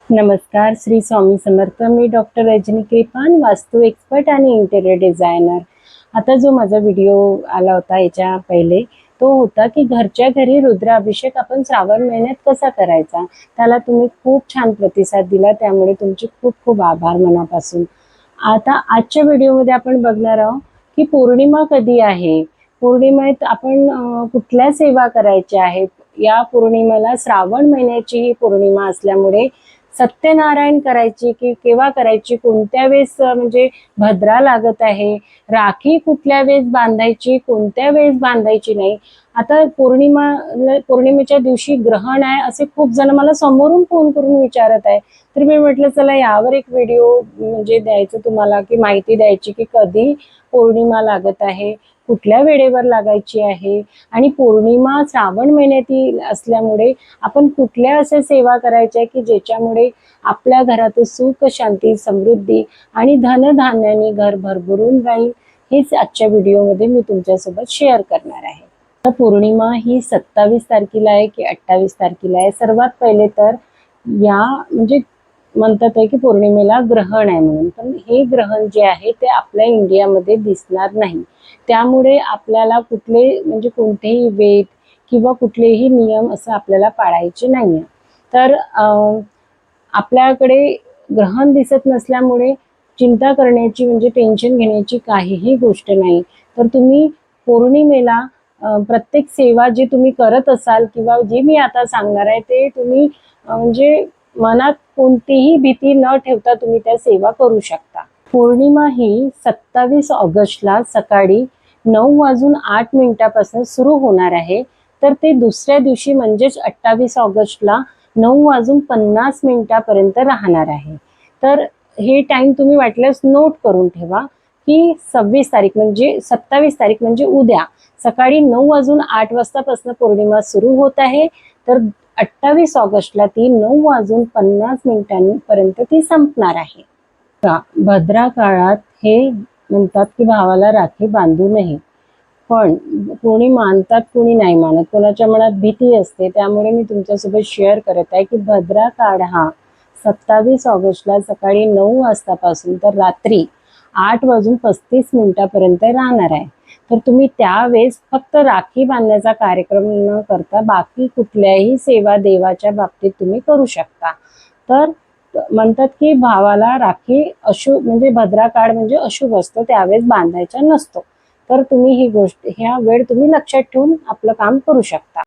नमस्कार, श्री स्वामी समर्थ. मी डॉक्टर रजनी कृपान, वास्तू एक्सपर्ट आणि इंटेरियर डिझायनर. आता जो माझा व्हिडिओ आला होता याच्या पहिले तो होता की घरच्या घरी रुद्राभिषेक आपण श्रावण महिन्यात कसा करायचा. त्याला तुम्ही खूप छान प्रतिसाद दिला, त्यामुळे तुमचे खूप खूप आभार मनापासून. आता आजच्या व्हिडिओमध्ये आपण बघणार आहोत की पौर्णिमा कधी आहे, पौर्णिमेत आपण कुठल्या सेवा करायच्या आहेत. या पौर्णिमेला श्रावण महिन्याची ही पौर्णिमा असल्यामुळे सत्यनारायण करायची की केव्हा करायची, कोणत्या वेळेस म्हणजे भद्रा लागत आहे, राखी कुठल्या वेळेस बांधायची, कोणत्या वेळेस बांधायची नाही. आता पौर्णिमेच्या दिवशी ग्रहण आहे असे खूप जण मला समोरून फोन करून विचारत आहे. तर मी म्हटलं चला यावर एक व्हिडिओ म्हणजे द्यायचं तुम्हाला, की माहिती द्यायची की कधी पौर्णिमा लागत आहे, कुठल्या वेळेवर लागायची आहे, आणि पौर्णिमा श्रावण महिन्यातील असल्यामुळे आपण कुठल्या अशा सेवा करायच्या की ज्याच्यामुळे आपल्या घरात सुख शांती समृद्धी आणि धनधान्याने घर भरभरून राहील. हेच आजच्या व्हिडिओमध्ये मी तुमच्यासोबत शेअर करणार आहे. तर पौर्णिमा ही 27 तारखेला आहे की 28 तारखेला आहे. सर्वात पहिले तर या म्हणजे म्हणतात आहे की पौर्णिमेला ग्रहण आहे म्हणून, पण हे ग्रहण जे आहे ते आपल्या इंडियामध्ये दिसणार नाही. त्यामुळे आपल्याला म्हणजे कोणतेही वेद किंवा कुठलेही नियम असं आपल्याला पाळायचे नाही. तर आपल्याकडे ग्रहण दिसत नसल्यामुळे चिंता करण्याची म्हणजे टेन्शन घेण्याची काहीही गोष्ट नाही. तर तुम्ही पौर्णिमेला प्रत्येक सेवा जी तुम्ही करत असाल किंवा जे मी आता सांगणार आहे ते तुम्ही म्हणजे मनात कोणतीही भीती न ठेवता तुम्ही त्या सेवा करू शकता. पौर्णिमा ही 27 ऑगस्टला सकाळी 9:08 सुरू होणार आहे. तर ते दुसऱ्या दिवशी म्हणजेच 28 ऑगस्टला 9:50 राहणार आहे. तर हे टाइम तुम्ही वाटल्यास नोट करून ठेवा की 26 तारीख म्हणजे 27 तारीख म्हणजे उद्या सकाळी 9:08 पौर्णिमा सुरू होत आहे. तर 28 ऑगस्टला ती 9:50 ती संपणार आहे. भद्रा काळात हे म्हणतात की भावाला राखी बांधू नये, पण कोणी मानतात कोणी नाही मानत, कोणाच्या मनात भीती असते. त्यामुळे मी तुमच्यासोबत शेअर करत आहे की भद्रा काळ हा 27 ऑगस्टला सकाळी 9 वाजतापासून तर रात्री 8:35 राहणार आहे. तर तुम्ही त्यावेळेस फक्त राखी बांधण्याचा कार्यक्रम न करता बाकी कुठल्याही सेवा देवाच्या बाबतीत तुम्ही करू शकता. तर म्हणतात की भावाला राखी म्हणजे भद्रा काळ म्हणजे अशुभ असतो, त्यावेळेस बांधायचा नसतो. तर तुम्ही ही गोष्ट ह्या वेळ तुम्ही लक्षात ठेवून आपलं काम करू शकता.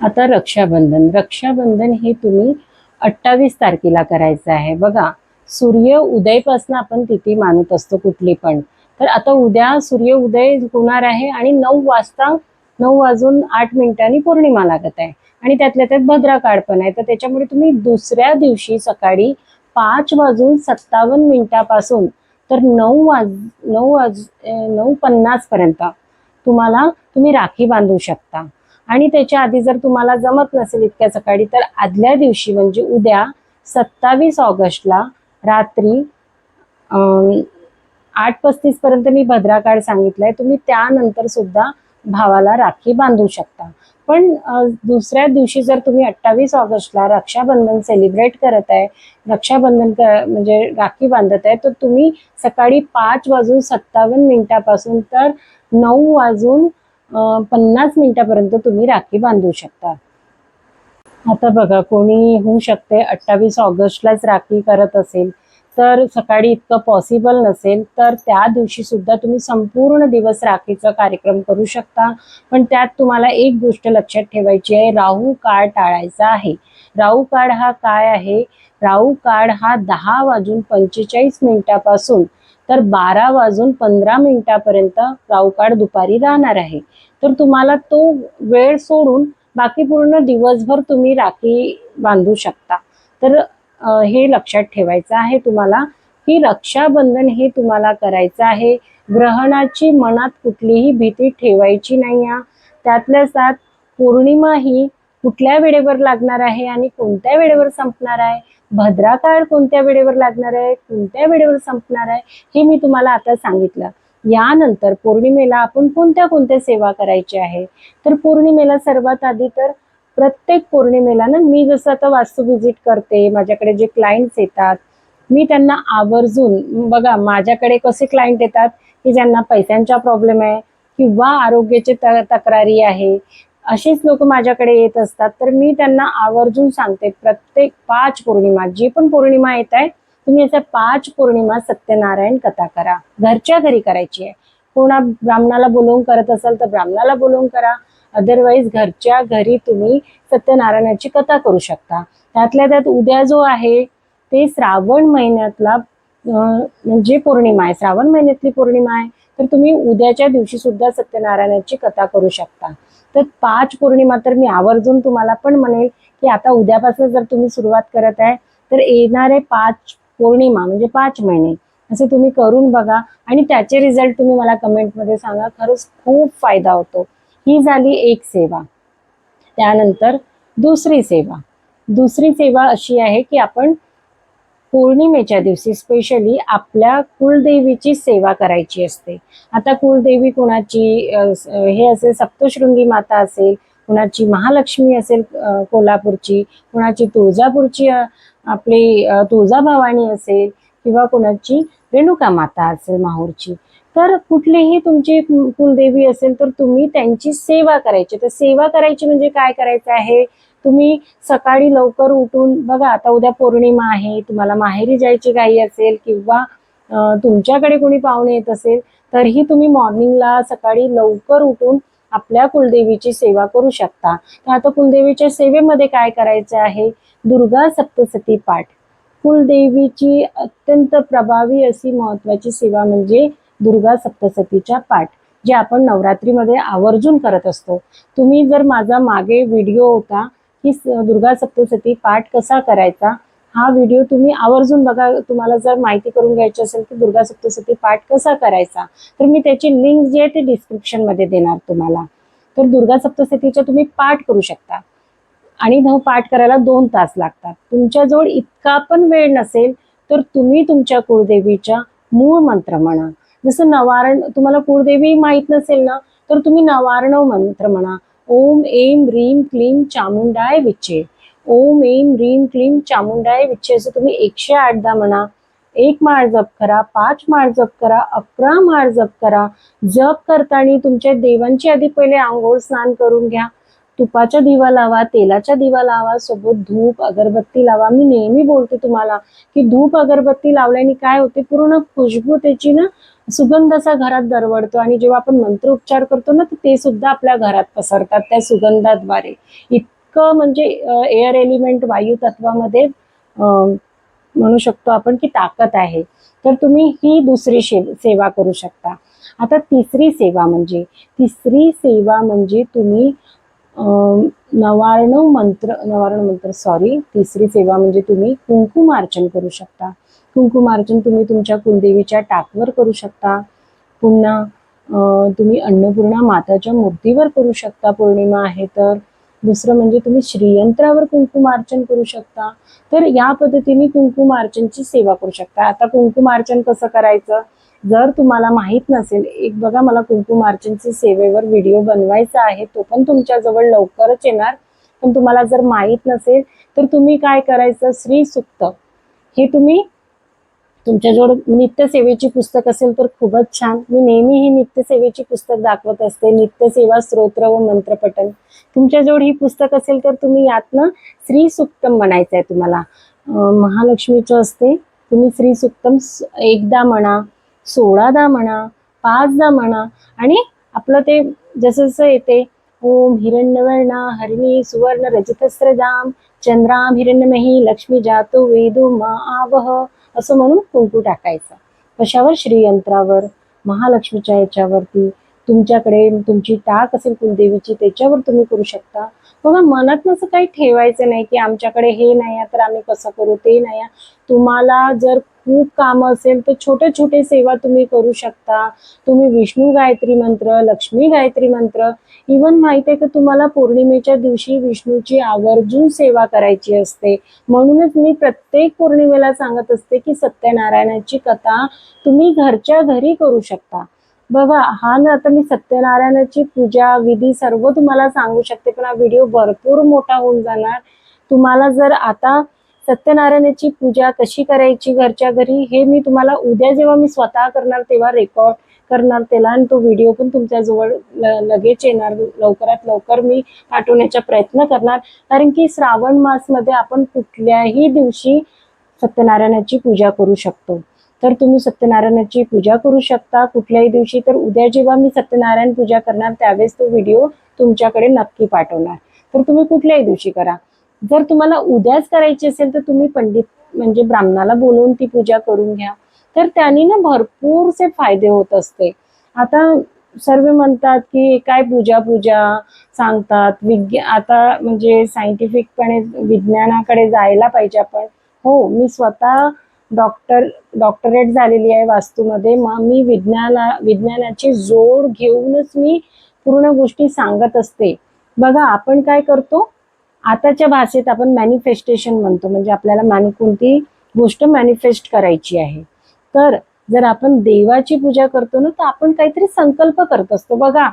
आता रक्षाबंधन हे तुम्ही 28 तारखेला करायचं आहे. बघा, सूर्य उदयपासून आपण तिथी मानत असतो कुठली पण. तर आता उद्या सूर्य उदय होणार आहे आणि 9:08 पौर्णिमा लागत आहे आणि त्यातल्या त्यात भद्रा काळ पण आहे. तर त्याच्यामुळे तुम्ही दुसऱ्या दिवशी सकाळी 5:57 तर 9:50 पर्यंत तुम्ही राखी बांधू शकता. आणि त्याच्या आधी जर तुम्हाला जमत नसेल इतक्या सकाळी, तर आदल्या दिवशी म्हणजे उद्या 27 ऑगस्टला रात्री 8:35 मी भद्रा काळ सांगितलाय. तुम्ही त्यानंतर सुद्धा भावाला राखी बांधू शकता. पण दुसऱ्या दिवशी जर तुम्ही 28 ऑगस्टला रक्षाबंधन सेलिब्रेट करत आहे, म्हणजे राखी बांधत आहे, तर तुम्ही सकाळी 5:57 तर 9:50 तुम्ही राखी बांधू शकता. आता बघा, कोणी होऊ शकते 28 ऑगस्टलाच राखी करत असेल तर सकाळी इतकं पॉसिबल नसेल, तर त्या दिवशी सुद्धा तुम्ही संपूर्ण दिवस राखीचा कार्यक्रम करू शकता. पण त्यात तुम्हाला एक गोष्ट लक्षात ठेवायची आहे, राहू काळ टाळायचा आहे. राहू काळ हा काय आहे? राहू काळ हा 10:45 पासून तर 12:15 राहू काळ दुपारी राहणार आहे. तर तुम्हाला तो वेळ सोडून बाकी पूर्ण दिवसभर तुम्ही राखी बांधू शकता. तर हे लक्षात ठेवायचं आहे तुम्हाला की रक्षाबंधन हे तुम्हाला करायचं आहे. ग्रहणाची मनात कुठलीही भीती ठेवायची नाही. त्यातल्या त्यात पौर्णिमा ही कुठल्या वेळेवर लागणार आहे आणि कोणत्या वेळेवर संपणार आहे, भद्रा काळ कोणत्या वेळेवर लागणार आहे, कोणत्या वेळेवर संपणार आहे, हे मी तुम्हाला आता सांगितलं. यानंतर पौर्णिमेला आपण कोणत्या कोणत्या सेवा करायची आहे. तर पौर्णिमेला सर्वात आधी तर प्रत्येक पौर्णिमेला ना मी जसं आता वास्तू व्हिजिट करते, माझ्याकडे जे क्लायंट्स येतात मी त्यांना आवर्जून, बघा माझ्याकडे कसे क्लायंट येतात की ज्यांना पैशांचा प्रॉब्लेम आहे किंवा आरोग्याची तक्रारी आहे, असेच लोक माझ्याकडे येत असतात. तर मी त्यांना आवर्जून सांगते, प्रत्येक 5 पौर्णिमा, जी पण पौर्णिमा येत आहे तुम्ही अशा 5 पौर्णिमा सत्यनारायण कथा करा. घरच्या घरी करायची आहे. कोणा ब्राह्मणाला बोलवून करत असाल तर ब्राह्मणाला बोलवून करा, अदरवाईज घरच्या घरी तुम्ही सत्यनारायणाची कथा करू शकता. त्यातल्या त्यात उद्या जो आहे ते श्रावण महिन्यातला म्हणजे पौर्णिमा आहे, श्रावण महिन्यातली पौर्णिमा आहे. तर तुम्ही उद्याच्या दिवशी सुद्धा सत्यनारायणाची कथा करू शकता. तर 5 पौर्णिमा तर मी आवर्जून तुम्हाला पण म्हणेल की आता उद्यापासून जर तुम्ही सुरुवात करत आहे तर येणारे 5 पौर्णिमा म्हणजे 5 महिने असे तुम्ही करून बघा आणि त्याचे रिझल्ट तुम्ही मला कमेंटमध्ये सांगा. खरंच खूप फायदा होतो. ही झाली एक सेवा. त्यानंतर दुसरी सेवा अशी आहे की आपण पौर्णिमेच्या दिवशी स्पेशली आपल्या कुलदेवीची सेवा करायची असते. आता कुलदेवी कोणाची हे असेल, सप्तशृंगी माता असेल, कुणाची महालक्ष्मी असेल कोल्हापूरची, कुणाची तुळजापूरची आपली तुळजाभवानी असेल किंवा कुणाची रेणुका माता असेल माहूरची. तर कुठलीही तुमची कुलदेवी असेल तर तुम्ही त्यांची सेवा करायची. तर सेवा करायची म्हणजे काय करायचं आहे, तुम्ही सकाळी लवकर उठून, बघा आता उद्या पौर्णिमा आहे, तुम्हाला माहेरी जायची घाई असेल किंवा तुमच्याकडे कोणी पाहुणे येत असेल तरीही तुम्ही मॉर्निंगला सकाळी लवकर उठून आपल्या कुलदेवीची सेवा करू शकता. तर आता कुलदेवीच्या सेवेमध्ये काय करायचं आहे, दुर्गा सप्तशती पाठ. कुलदेवीची अत्यंत प्रभावी अशी महत्वाची सेवा म्हणजे दुर्गा सप्तशतीचा पाठ, जे आपण नवरात्रीमध्ये आवर्जून करत असतो. तुम्ही जर माझा मागे व्हिडिओ होता की दुर्गा सप्तशती पाठ कसा करायचा, हा व्हिडिओ तुम्ही आवर्जून बघा. तुम्हाला जर माहिती करून घ्यायची असेल की दुर्गा सप्तशती पाठ कसा करायचा तर मी त्याची लिंक जी आहे ती डिस्क्रिप्शन मध्ये देणार तुम्हाला. तर दुर्गा सप्तशतीचा तुम्ही पाठ करू शकता आणि पाठ करायला 2 तास लागतात. तुमच्याजवळ इतका पण वेळ नसेल तर तुम्ही तुमच्या कुळदेवीच्या मूळ मंत्र म्हणा. जसं नवारण, तुम्हाला कुळदेवी माहित नसेल ना तर तुम्ही नवारणव मंत्र म्हणा. ओम ऐं ह्रीं क्लीं चामुंडाय विचे, ओम ऐं ह्रीं क्लीं चामुंडाय विचे असं तुम्ही 108दा म्हणा. 1 माळ जप करा, 5 माळ जप करा, 11 माळ जप करा. जप करताना तुमच्या देवांची आधी पहिले आंघोळ स्नान करून घ्या. तुपाचा दिवा लावा, तेलाचा दिवा लावा, सोबत धूप अगरबत्ती लावा. मी नेहमी बोलते तुम्हाला की धूप अगरबत्ती लावल्याने काय होते, पूर्ण खुशबू त्याची ना सुगंध असा घरात दरवळतो आणि जेव्हा आपण मंत्र उच्चार करतो ना तर ते सुद्धा आपल्या घरात पसरतात त्या सुगंधाद्वारे. इतकं म्हणजे एअर एलिमेंट वायू तत्वामध्ये म्हणू शकतो आपण की ताकद आहे. तर तुम्ही ही दुसरी सेवा करू शकता. आता तिसरी सेवा म्हणजे तुम्ही तिसरी सेवा म्हणजे तुम्ही कुंकुमार्चन करू शकता. कुंकुमार्चन तुम्ही तुमच्या कुलदेवीच्या टाकवर करू शकता. पुन्हा तुम्ही अन्नपूर्णा माताच्या मूर्तीवर करू शकता पौर्णिमा आहे तर. दुसरं म्हणजे तुम्ही श्रीयंत्रावर कुंकुमार्चन करू शकता. तर या पद्धतीने कुंकुमार्चनची सेवा करू शकता. आता कुंकुमार्चन कसं करायचं जर तुम्हाला माहित नसेल, एक बघा मला कुंकुमार्चनची सेवेवर व्हिडिओ बनवायचा आहे, तो पण तुमच्याजवळ लवकरच येणार. पण तुम्हाला जर माहित नसेल तर तुम्ही काय करायचं, श्री सुक्त हे तुम्ही तुमच्याजवळ नित्यसेवेची पुस्तक असेल तर खूपच छान. मी नेहमी ही नित्यसेवेची पुस्तक दाखवत असते, नित्यसेवा स्तोत्र व मंत्रपठन. तुमच्याजवळ ही पुस्तक असेल तर तुम्ही यातनं श्री सुक्तम म्हणायचं आहे तुम्हाला. महालक्ष्मीचं असते. तुम्ही श्री सुक्तम 1दा म्हणा, 16दा म्हणा, 5दा म्हणा आणि आपलं ते जसं जसं येते, ओम हिरण्यवर्णा हरिणी सुवर्ण रजतस्रजाम चंद्राम हिरण्यमही लक्ष्मी जातो वेदो मा आवह असं म्हणून कुंकू टाकायचं. कशावर, श्रीयंत्रावर, महालक्ष्मीच्या याच्यावरती, तुमच्याकडे तुमची टाक असेल कुलदेवीची त्याच्यावर तुम्ही करू शकता. बघा मनात असं काही ठेवायचं नाही की आमच्याकडे हे नाही तर आम्ही कसं करू, ते नाही. तुम्हाला जर खूप कामं असेल तर छोटे छोटे सेवा तुम्ही करू शकता. तुम्ही विष्णू गायत्री मंत्र, लक्ष्मी गायत्री मंत्र, इवन माहिती आहे का तुम्हाला पौर्णिमेच्या दिवशी विष्णूची आवर्जून सेवा करायची असते. म्हणूनच मी प्रत्येक पौर्णिमेला सांगत असते की सत्यनारायणाची कथा तुम्ही घरच्या घरी करू शकता. बघा हा ना, आता मी सत्यनारायणाची पूजा विधी सर्व तुम्हाला सांगू शकते, पण हा व्हिडिओ भरपूर मोठा होऊन जाणार. तुम्हाला जर आता सत्यनारायणाची पूजा कशी करायची घरच्या घरी हे मी तुम्हाला उद्या जेव्हा मी स्वतः करणार तेव्हा रेकॉर्ड करणार त्याला, आणि तो व्हिडिओ पण तुमच्याजवळ लगेच येणार. लवकरात लवकर मी पाठवण्याचा प्रयत्न करणार, कारण की श्रावण मासमध्ये आपण कुठल्याही दिवशी सत्यनारायणाची पूजा करू शकतो. तर तुम्ही सत्यनारायणाची पूजा करू शकता कुठल्याही दिवशी. तर उद्या जेव्हा मी सत्यनारायण पूजा करणार त्यावेळेस तो व्हिडिओ तुमच्याकडे नक्की पाठवणार. तर तुम्ही कुठल्याही दिवशी करा. जर तुम्हाला उद्याच करायची असेल तर तुम्ही पंडित म्हणजे ब्राह्मणाला बोलवून ती पूजा करून घ्या. तर त्याने ना भरपूरसे फायदे होत असते. आता सर्व म्हणतात की काय पूजा पूजा सांगतात, आता म्हणजे सायंटिफिकपणे विज्ञानाकडे जायला पाहिजे आपण. हो, मी स्वतः डॉक्टरेट झालेली आहे वास्तूमध्ये. मग मी विज्ञानाची जोड घेऊनच मी पूर्ण गोष्टी सांगत असते. बघा आपण काय करतो, आताच्या भाषेत आपण मॅनिफेस्टेशन म्हणतो, म्हणजे आपल्याला कोणती गोष्ट मॅनिफेस्ट करायची आहे. तर जर आपण देवाची पूजा करतो ना, तर आपण काहीतरी संकल्प करत असतो. बघा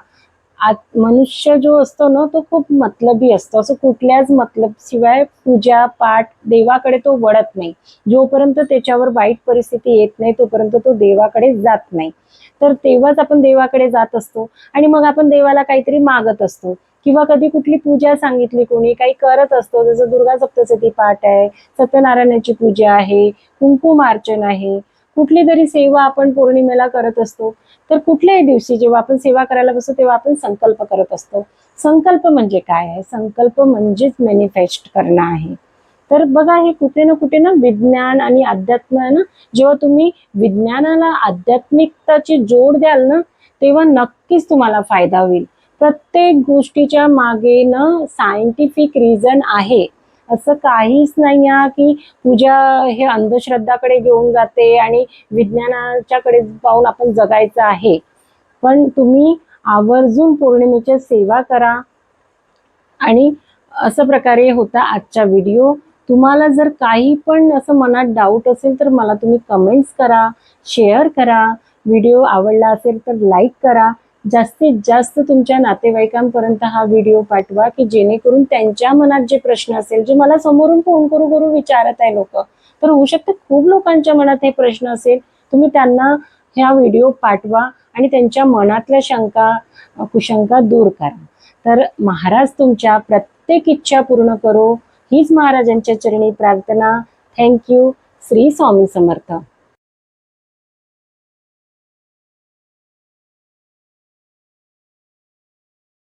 मनुष्य जो असतो ना तो खूप मतलबी असतो. असं कुठल्याच मतलब शिवाय पूजा पाठ देवाकडे तो वळत नाही. जोपर्यंत त्याच्यावर वाईट परिस्थिती येत नाही तोपर्यंत तो देवाकडे जात नाही. तर तेव्हाच आपण देवाकडे जात असतो आणि मग आपण देवाला काहीतरी मागत असतो, किंवा कधी कुठली पूजा सांगितली कोणी काही करत असतो, जसं दुर्गा सप्तशती पाठ आहे, सत्यनारायणाची पूजा आहे, कुंकुमार्चन आहे, कुठली तरी सेवा आपण पौर्णिमेला करत असतो. तर कुठल्याही दिवशी जेव्हा आपण सेवा करायला बसतो तेव्हा आपण संकल्प करत असतो. संकल्प म्हणजे काय आहे? संकल्प म्हणजेच मॅनिफेस्ट करणं आहे. तर बघा हे कुठे ना विज्ञान आणि अध्यात्म आहे ना, जेव्हा तुम्ही विज्ञानाला आध्यात्मिकताची जोड द्याल ना तेव्हा नक्कीच तुम्हाला फायदा होईल. प्रत्येक गोष्टीच्या मागे ना सायंटिफिक रिझन आहे. असं काहीच नाही आहे की पूजा हे अंधश्रद्धाकडे घेऊन जाते आणि विज्ञानाच्याकडे पाहून आपण जगायचं आहे. पण तुम्ही आवर्जून पौर्णिमेच्या सेवा करा. आणि असं प्रकारे होता आजचा व्हिडिओ. तुम्हाला जर काही पण असं मनात डाऊट असेल तर मला तुम्ही कमेंट्स करा, शेअर करा. व्हिडिओ आवडला असेल तर लाईक करा. जास्तीत जास्त तुमच्या नातेवाईकांपर्यंत हा व्हिडिओ पाठवा की जेणेकरून त्यांच्या मनात जे प्रश्न असेल, जे मला समोरून फोन करू करू विचारत आहे लोक, तर होऊ शकते खूप लोकांच्या मनात हे प्रश्न असेल, तुम्ही त्यांना ह्या व्हिडिओ पाठवा आणि त्यांच्या मनातल्या शंका कुशंका दूर करा. तर महाराज तुमच्या प्रत्येक इच्छा पूर्ण करो हीच महाराजांच्या चरणी प्रार्थना. थँक्यू. श्री स्वामी समर्थ.